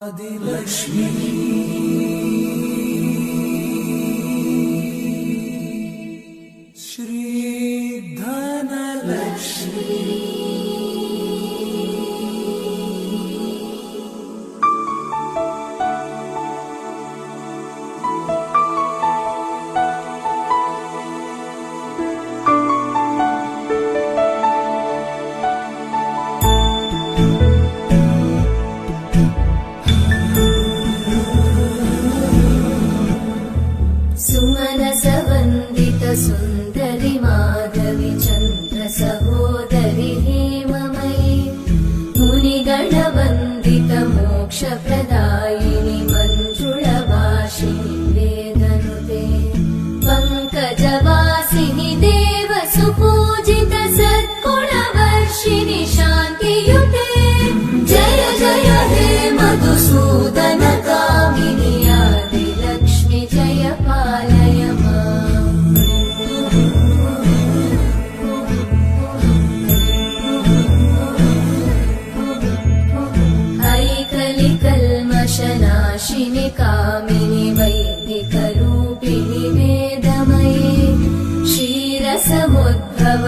आदिलक्ष्मी श्री धनलक्ष्मी सुमनसवन्दित सुन्दरि माधवि चन्द्र सहोदरि हेममयि मुनिगणवन्दित मोक्षप्रदायिनि मञ्जुळभाषिणि वेदनुते पङ्कजवासिनि देव सुपूजित सद्गुणवर्षिणि शान्तियुते जय जय हे मधुसूदन कामिनि आदिलक्ष्मि जय पालय कल्मषनाशिनि कामिनि वैदिकरूपिणि वेदमये क्षीरसमुद्भव